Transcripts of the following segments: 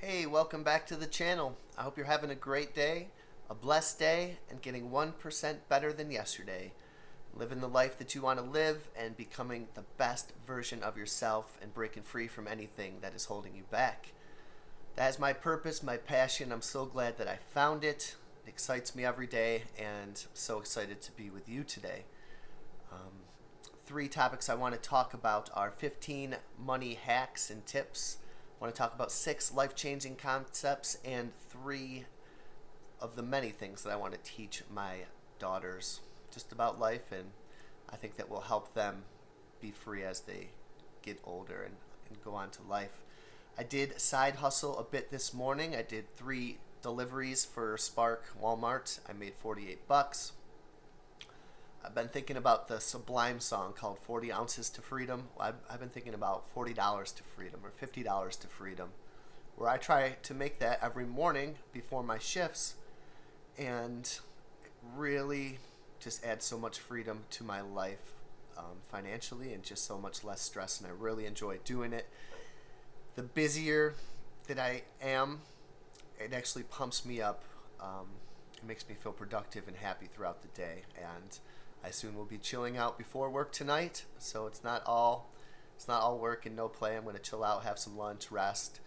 Hey, welcome back to the channel. I hope you're having a great day, a blessed day, and getting 1% better than yesterday. Living the life that you want to live and becoming the best version of yourself and breaking free from anything that is holding you back. That is my purpose, my passion. I'm so glad that I found it. It excites me every day, and I'm so excited to be with you today. Um, Three topics I want to talk about are 15 money hacks and tips. I want to talk about 6 life-changing concepts and 3 of the many things that I want to teach my daughters just about life, and I think that will help them be free as they get older and go on to life. I did side hustle a bit this morning. I did 3 deliveries for Spark Walmart. I made 48 bucks. I've been thinking about the Sublime song called 40 Ounces to Freedom. I've been thinking about $40 to freedom or $50 to freedom, where I try to make that every morning before my shifts, and it really just adds so much freedom to my life, financially, and just so much less stress, and I really enjoy doing it. The busier that I am, it actually pumps me up. It makes me feel productive and happy throughout the day, and I soon will be chilling out before work tonight, so it's not all work and no play. I'm going to chill out, have some lunch, rest,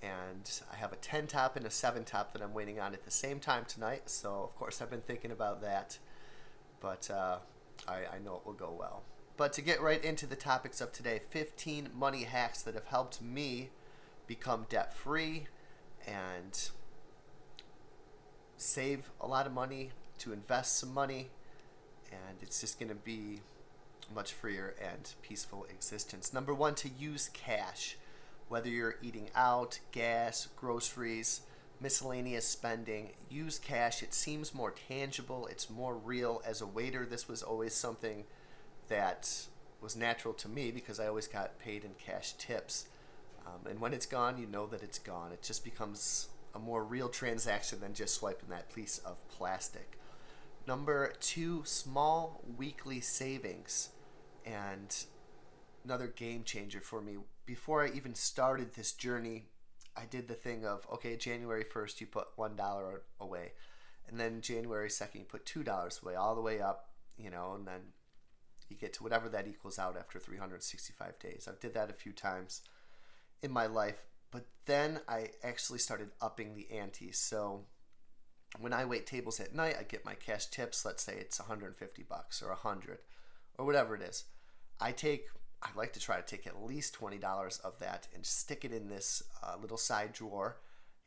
and I have a 10 top and a 7 top that I'm waiting on at the same time tonight. So of course I've been thinking about that, but I know it will go well. But to get right into the topics of today, 15 money hacks that have helped me become debt free and save a lot of money, to invest some money, and it's just going to be a much freer and peaceful existence. Number 1, to use cash. Whether you're eating out, gas, groceries, miscellaneous spending, use cash. It seems more tangible, it's more real. As a waiter, this was always something that was natural to me because I always got paid in cash tips. And when it's gone, you know that it's gone. It just becomes a more real transaction than just swiping that piece of plastic. Number 2, small weekly savings. And another game changer for me. Before I even started this journey, I did the thing of, okay, January 1st, you put $1 away. And then January 2nd, you put $2 away, all the way up, and then you get to whatever that equals out after 365 days. I've did that a few times in my life, but then I actually started upping the ante. So when I wait tables at night, I get my cash tips. Let's say it's 150 bucks or 100 or whatever it is. I like to try to take at least $20 of that and stick it in this little side drawer.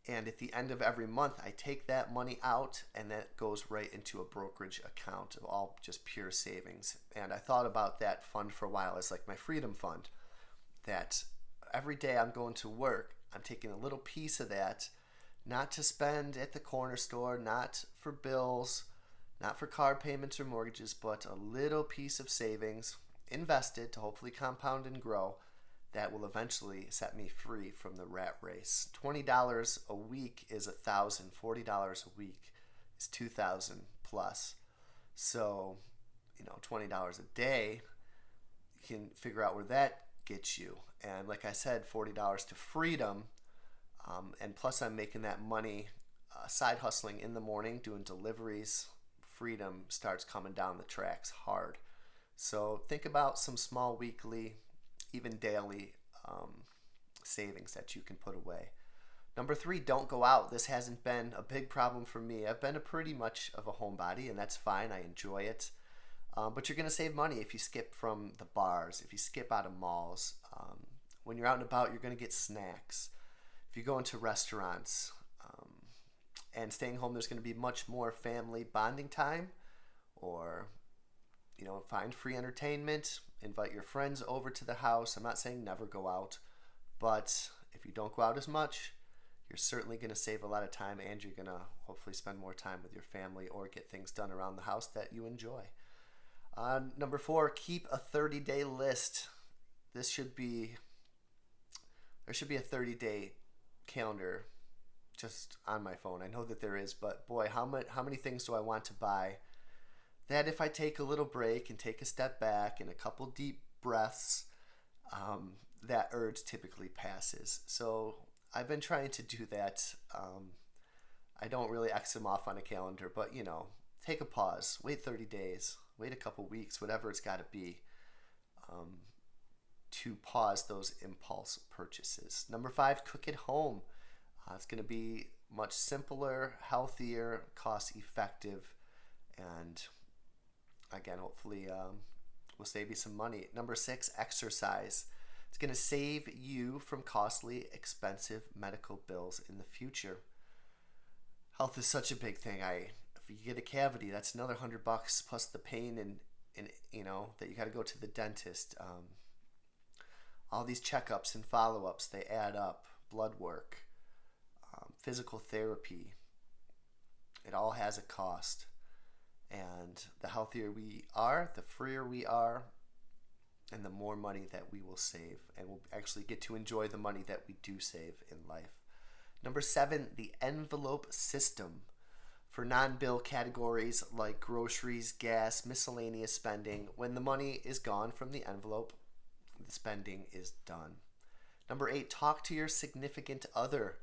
And at the end of every month, I take that money out, and that goes right into a brokerage account of all just pure savings. And I thought about that fund for a while as like my freedom fund, that every day I'm going to work, I'm taking a little piece of that, not to spend at the corner store, not for bills, not for car payments or mortgages, but a little piece of savings invested to hopefully compound and grow that will eventually set me free from the rat race. $20 a week is $1,000. $40 a week is $2,000 plus. So, $20 a day, you can figure out where that gets you. And like I said, $40 to freedom. And plus I'm making that money side hustling in the morning, doing deliveries. Freedom starts coming down the tracks hard. So think about some small weekly, even daily savings that you can put away. Number 3, don't go out. This hasn't been a big problem for me. I've been a pretty much of a homebody, and that's fine. I enjoy it. But you're going to save money if you skip from the bars, if you skip out of malls. When you're out and about, you're going to get snacks. If you go into restaurants, and staying home, there's going to be much more family bonding time, or find free entertainment, invite your friends over to the house. I'm not saying never go out, but if you don't go out as much, you're certainly going to save a lot of time, and you're going to hopefully spend more time with your family or get things done around the house that you enjoy. Number 4, keep a 30-day list. There should be a 30-day calendar just on my phone. I know that there is, but boy, how many things do I want to buy that if I take a little break and take a step back and a couple deep breaths, that urge typically passes. So I've been trying to do that. I don't really X them off on a calendar, but take a pause, wait 30 days, wait a couple weeks, whatever it's got to be, um, to pause those impulse purchases. Number 5, cook at home. It's going to be much simpler, healthier, cost effective, and again, hopefully, will save you some money. Number 6, exercise. It's going to save you from costly, expensive medical bills in the future. Health is such a big thing. If you get a cavity, that's another $100 plus the pain and that you got to go to the dentist. All these checkups and follow-ups, they add up. Blood work, physical therapy. It all has a cost. And the healthier we are, the freer we are, and the more money that we will save. And we'll actually get to enjoy the money that we do save in life. Number 7, the envelope system. For non-bill categories like groceries, gas, miscellaneous spending, when the money is gone from the envelope, the spending is done. Number 8, talk to your significant other.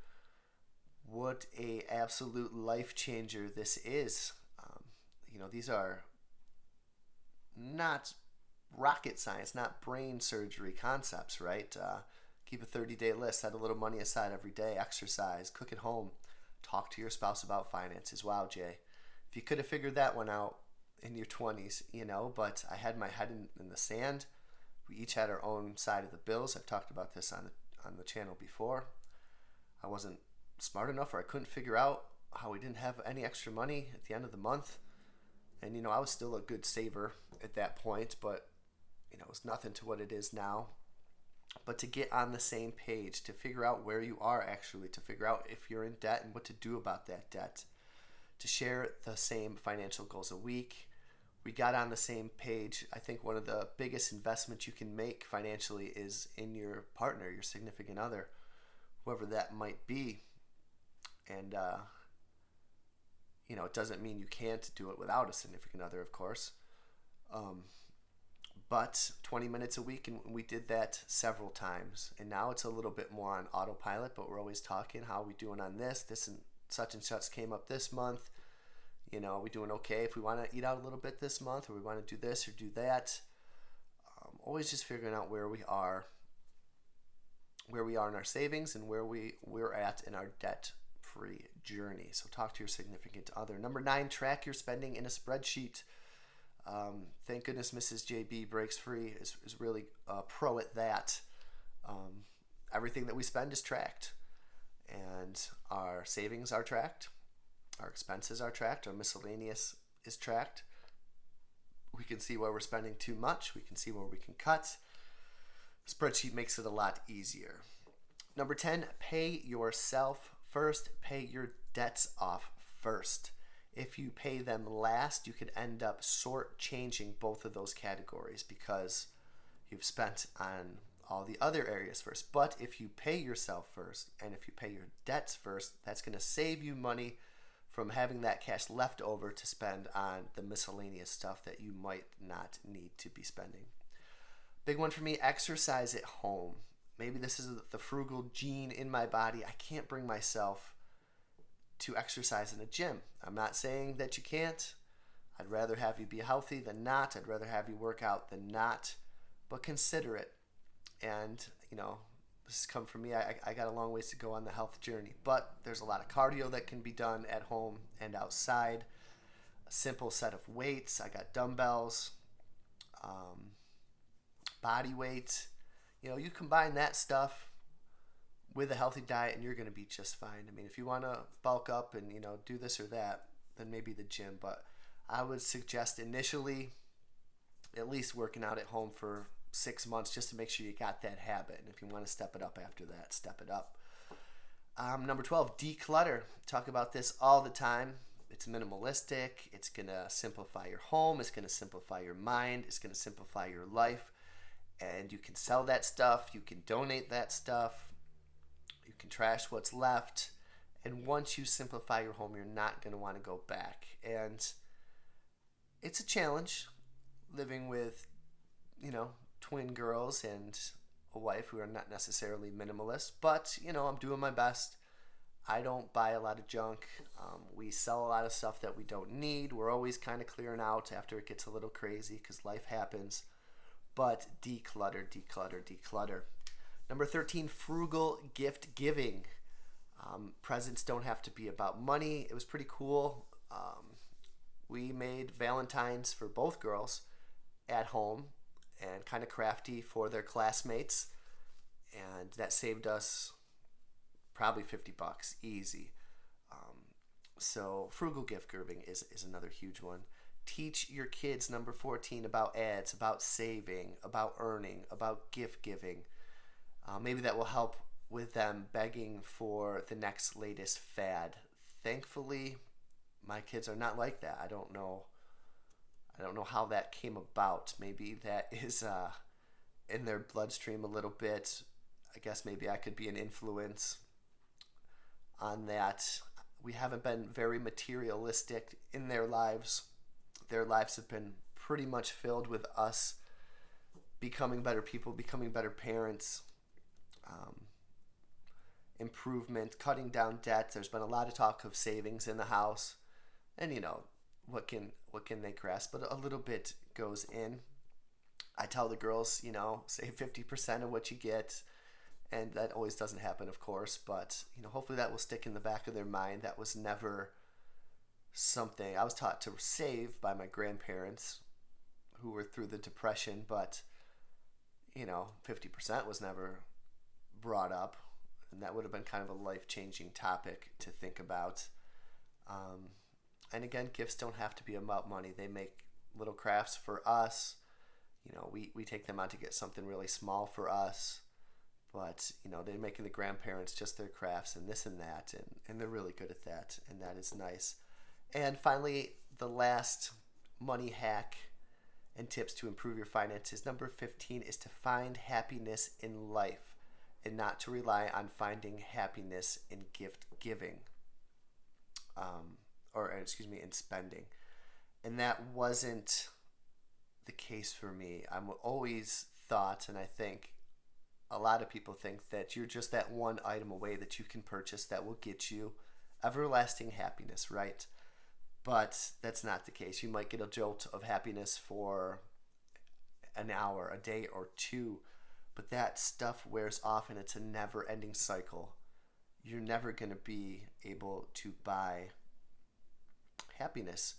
What a absolute life changer this is. These are not rocket science, not brain surgery concepts, right? Keep a 30-day list, set a little money aside every day, exercise, cook at home, talk to your spouse about finances. Wow, Jay. If you could have figured that one out in your 20s, but I had my head in the sand. We each had our own side of the bills. I've talked about this on the channel before. I wasn't smart enough, or I couldn't figure out how we didn't have any extra money at the end of the month. And, I was still a good saver at that point, but, it was nothing to what it is now. But to get on the same page, to figure out where you are actually, to figure out if you're in debt and what to do about that debt, to share the same financial goals a week. We got on the same page. I think one of the biggest investments you can make financially is in your partner, your significant other, whoever that might be. And, it doesn't mean you can't do it without a significant other, of course. But 20 minutes a week, and we did that several times. And now it's a little bit more on autopilot, but we're always talking, how are we doing on this? This and such came up this month. Are we doing okay if we want to eat out a little bit this month, or we want to do this or do that? Always just figuring out where we are in our savings and where we're at in our debt-free journey. So talk to your significant other. Number 9, track your spending in a spreadsheet. Thank goodness Mrs. JB Breaks Free is really pro at that. Everything that we spend is tracked, and our savings are tracked, our expenses are tracked, our miscellaneous is tracked. We can see where we're spending too much. We can see where we can cut. Spreadsheet makes it a lot easier. Number 10, pay yourself first. Pay your debts off first. If you pay them last, you could end up short-changing both of those categories because you've spent on all the other areas first. But if you pay yourself first, and if you pay your debts first, that's going to save you money from having that cash left over to spend on the miscellaneous stuff that you might not need to be spending. Big one for me, exercise at home. Maybe this is the frugal gene in my body. I can't bring myself to exercise in a gym. I'm not saying that you can't. I'd rather have you be healthy than not. I'd rather have you work out than not. But consider it. And, this has come from me. I got a long ways to go on the health journey. But there's a lot of cardio that can be done at home and outside. A simple set of weights. I got dumbbells, body weight. You combine that stuff with a healthy diet and you're going to be just fine. I mean, if you want to bulk up and, do this or that, then maybe the gym. But I would suggest initially at least working out at home for 6 months just to make sure you got that habit. And if you want to step it up after that, step it up. Number 12, declutter. Talk about this all the time. It's minimalistic. It's going to simplify your home. It's going to simplify your mind. It's going to simplify your life. And you can sell that stuff. You can donate that stuff. You can trash what's left. And once you simplify your home, you're not going to want to go back. And it's a challenge living with, twin girls and a wife who are not necessarily minimalist, but I'm doing my best. I don't buy a lot of junk. We sell a lot of stuff that we don't need. We're always kind of clearing out after it gets a little crazy because life happens. But declutter, declutter, declutter. Number 13, frugal gift giving. Presents don't have to be about money. It was pretty cool. We made Valentines for both girls at home and kind of crafty for their classmates. And that saved us probably $50 easy. So frugal gift giving is another huge one. Teach your kids, number 14, about ads, about saving, about earning, about gift giving. Maybe that will help with them begging for the next latest fad. Thankfully, my kids are not like that. I don't know how that came about. Maybe that is in their bloodstream a little bit. I guess maybe I could be an influence on that. We haven't been very materialistic in their lives. Their lives have been pretty much filled with us becoming better people, becoming better parents, improvement, cutting down debt. There's been a lot of talk of savings in the house, and what can they grasp? But a little bit goes in. I tell the girls, save 50% of what you get, and that always doesn't happen, of course. But hopefully that will stick in the back of their mind. That was never something I was taught to save by my grandparents, who were through the Depression. But 50% was never brought up, and that would have been kind of a life-changing topic to think about. And again, gifts don't have to be about money. They make little crafts for us. We take them out to get something really small for us, but they're making the grandparents just their crafts and this and that, and they're really good at that, and that is nice. And finally, the last money hack and tips to improve your finances, number 15, is to find happiness in life and not to rely on finding happiness in gift giving, in spending. And that wasn't the case for me. I'm always thought, and I think a lot of people think, that you're just that one item away that you can purchase that will get you everlasting happiness, right? But that's not the case. You might get a jolt of happiness for an hour, a day, or two, but that stuff wears off and it's a never-ending cycle. You're never going to be able to buy happiness.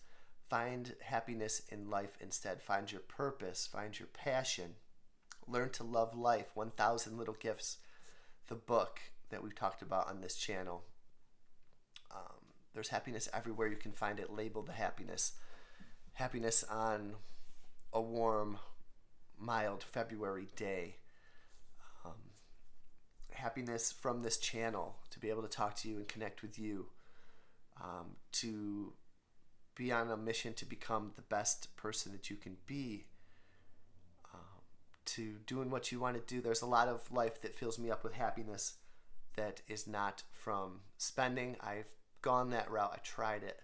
Find happiness in life instead. Find your purpose. Find your passion. Learn to love life. 1,000 Little Gifts, the book that we've talked about on this channel. There's happiness everywhere you can find it. Label the happiness. Happiness on a warm, mild February day. Happiness from this channel, to be able to talk to you and connect with you. To be on a mission to become the best person that you can be. To doing what you want to do. There's a lot of life that fills me up with happiness that is not from spending. I've gone that route. I tried it.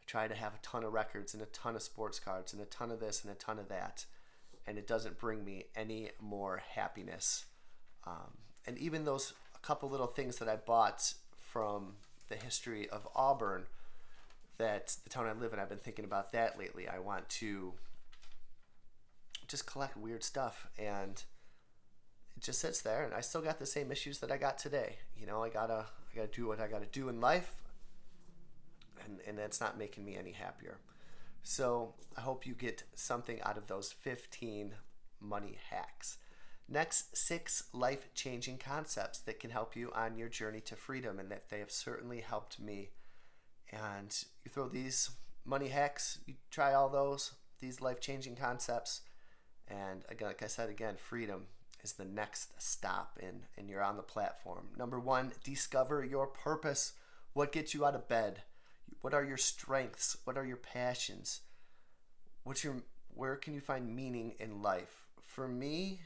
I tried to have a ton of records and a ton of sports cards and a ton of this and a ton of that, and it doesn't bring me any more happiness. And even those a couple little things that I bought from the history of Auburn, that the town I live in, I've been thinking about that lately. I want to just collect weird stuff, and it just sits there, and I still got the same issues that I got today. I gotta do what I gotta do in life, and it's not making me any happier. So I hope you get something out of those 15 money hacks. Next, 6 life-changing concepts that can help you on your journey to freedom, and that they have certainly helped me. And you throw these money hacks, you try all these life-changing concepts, and again, like I said, freedom is the next stop, and you're on the platform. Number 1, discover your purpose. What gets you out of bed? What are your strengths? What are your passions? Where can you find meaning in life? For me,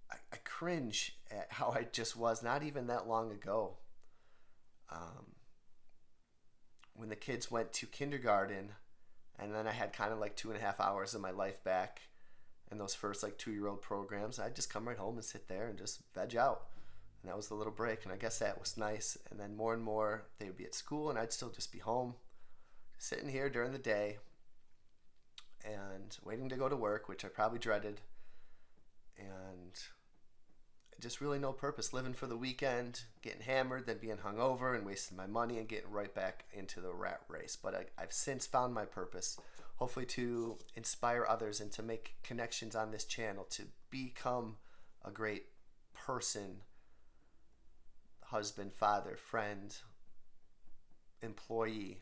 I cringe at how I just was not even that long ago. When the kids went to kindergarten, and then I had kind of like 2.5 hours of my life back, in those first like 2-year-old programs. I'd just come right home and sit there and just veg out. And that was the little break. And I guess that was nice. And then more and more they would be at school and I'd still just be home, sitting here during the day and waiting to go to work, which I probably dreaded. And just really no purpose, living for the weekend, getting hammered, then being hungover and wasting my money and getting right back into the rat race. But I've since found my purpose, hopefully to inspire others and to make connections on this channel, to become a great person, husband, father, friend, employee,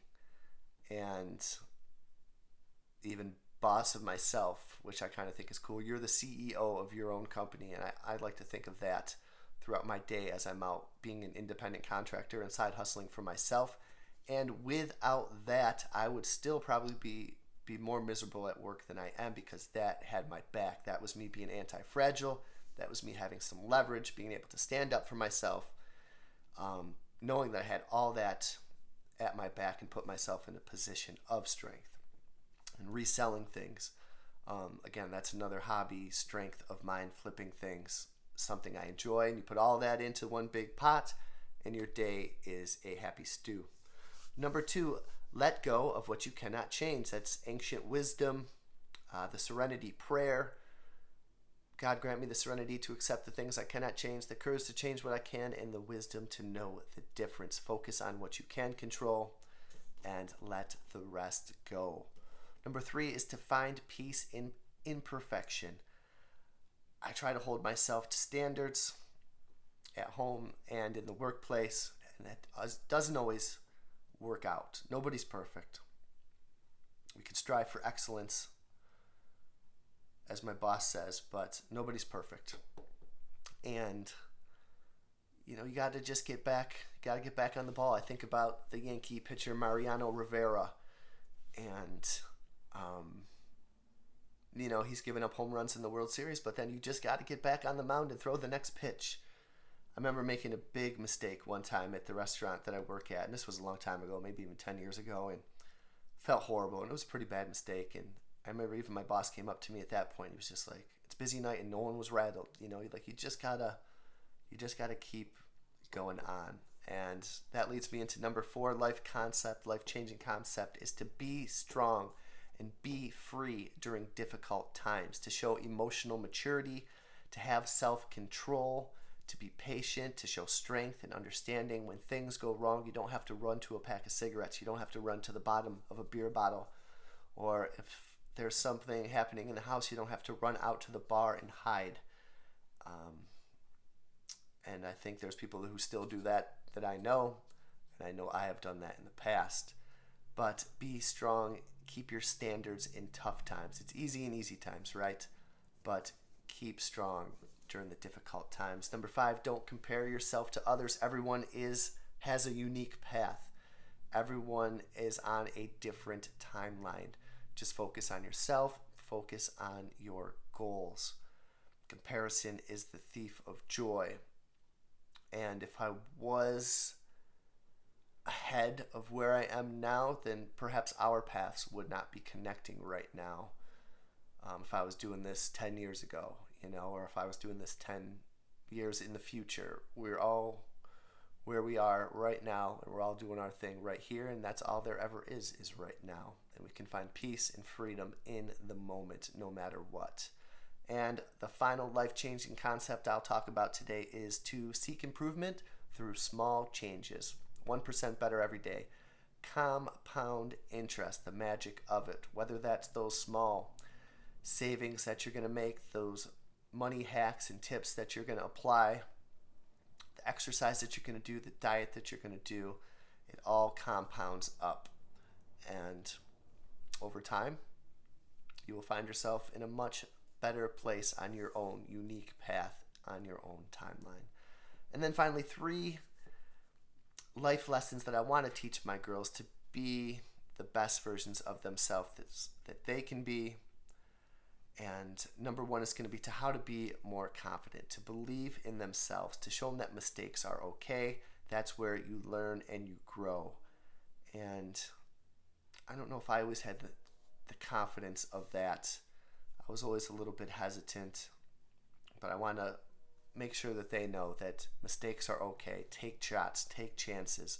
and even boss of myself, which I kind of think is cool. You're the CEO of your own company, and I like to think of that throughout my day as I'm out being an independent contractor and side hustling for myself. And without that, I would still probably be more miserable at work than I am, because that had my back. That was me being anti-fragile. That was me having some leverage, being able to stand up for myself, knowing that I had all that at my back and put myself in a position of strength. And reselling things, again, that's another hobby strength of mine, flipping things, something I enjoy. And you put all that into one big pot and your day is a happy stew. Number 2, let go of what you cannot change. That's ancient wisdom, the serenity prayer. God grant me the serenity to accept the things I cannot change, the courage to change what I can, and the wisdom to know the difference. Focus on what you can control and let the rest go. Number 3 is to find peace in imperfection. I try to hold myself to standards at home and in the workplace, and that doesn't always work out. Nobody's perfect. We can strive for excellence, as my boss says, but nobody's perfect. And you got to just get back on the ball. I think about the Yankee pitcher Mariano Rivera, and he's given up home runs in the World Series, but then you just got to get back on the mound and throw the next pitch. I remember making a big mistake one time at the restaurant that I work at, and this was a long time ago, maybe even 10 years ago, and felt horrible, and it was a pretty bad mistake. And I remember even my boss came up to me at that point. He was just like, "It's busy night," and no one was rattled. You just gotta keep going on. And that leads me into number 4, life-changing concept, is to be strong and be free during difficult times, to show emotional maturity, to have self-control, to be patient, to show strength and understanding. When things go wrong, you don't have to run to a pack of cigarettes. You don't have to run to the bottom of a beer bottle. Or if there's something happening in the house, you don't have to run out to the bar and hide. And I think there's people who still do that I know, and I know I have done that in the past. But be strong, keep your standards in tough times. It's easy in easy times, right? But keep strong during the difficult times. Number 5, don't compare yourself to others. Everyone has a unique path. Everyone is on a different timeline. Just focus on yourself, focus on your goals. Comparison is the thief of joy. And if I was ahead of where I am now, then perhaps our paths would not be connecting right now. If I was doing this 10 years ago, or if I was doing this 10 years in the future, we're all where we are right now, and we're all doing our thing right here, and that's all there ever is right now. And we can find peace and freedom in the moment, no matter what. And the final life-changing concept I'll talk about today is to seek improvement through small changes. 1% better every day. Compound interest, the magic of it. Whether that's those small savings that you're going to make, those money hacks and tips that you're going to apply, the exercise that you're going to do, the diet that you're going to do, it all compounds up. And over time, you will find yourself in a much better place on your own unique path, on your own timeline. And then finally, 3 life lessons that I want to teach my girls to be the best versions of themselves that they can be. And number 1 is going to be to how to be more confident, to believe in themselves, to show them that mistakes are okay. That's where you learn and you grow. And I don't know if I always had the confidence of that. I was always a little bit hesitant, but I want to make sure that they know that mistakes are okay. Take shots, take chances.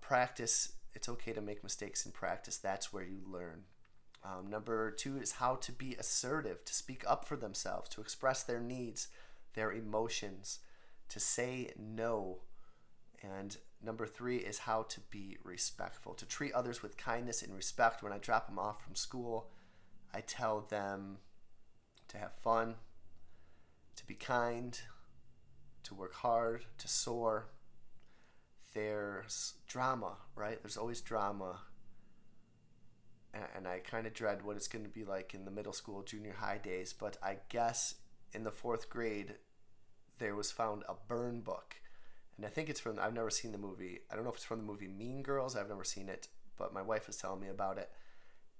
Practice, it's okay to make mistakes in practice. That's where you learn. Number 2 is how to be assertive, to speak up for themselves, to express their needs, their emotions, to say no. And number 3 is how to be respectful, to treat others with kindness and respect. When I drop them off from school, I tell them to have fun, to be kind, to work hard, to soar. There's drama, right? There's always drama. And I kind of dread what it's going to be like in the middle school, junior high days. But I guess in the 4th grade, there was found a burn book. And I think it's from, I've never seen the movie. I don't know if it's from the movie Mean Girls. I've never seen it, but my wife was telling me about it.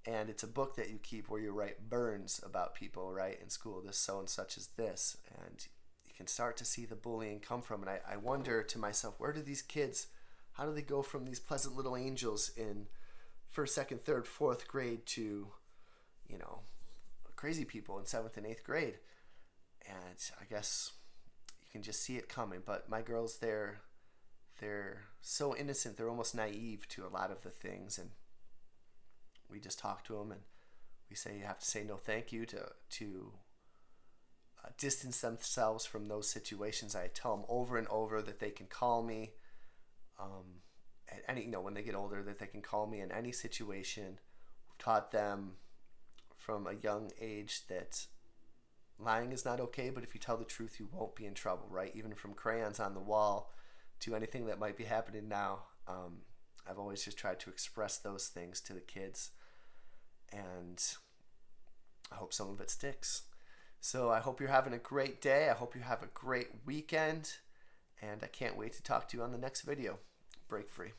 And it's a book that you keep where you write burns about people, right? In school, this so and such is this. And you can start to see the bullying come from. And I wonder to myself, where do these kids, how do they go from these pleasant little angels in 1st, 2nd, 3rd, 4th grade to, crazy people in 7th and 8th grade? And I guess you can just see it coming. But my girls, they're so innocent. They're almost naive to a lot of the things. And we just talk to them and we say you have to say no thank you to distance themselves from those situations. I tell them over and over that they can call me at any, when they get older, that they can call me in any situation. We've taught them from a young age that lying is not okay, but if you tell the truth, you won't be in trouble, right? Even from crayons on the wall to anything that might be happening now. I've always just tried to express those things to the kids, and I hope some of it sticks. So I hope you're having a great day. I hope you have a great weekend, and I can't wait to talk to you on the next video. Break free.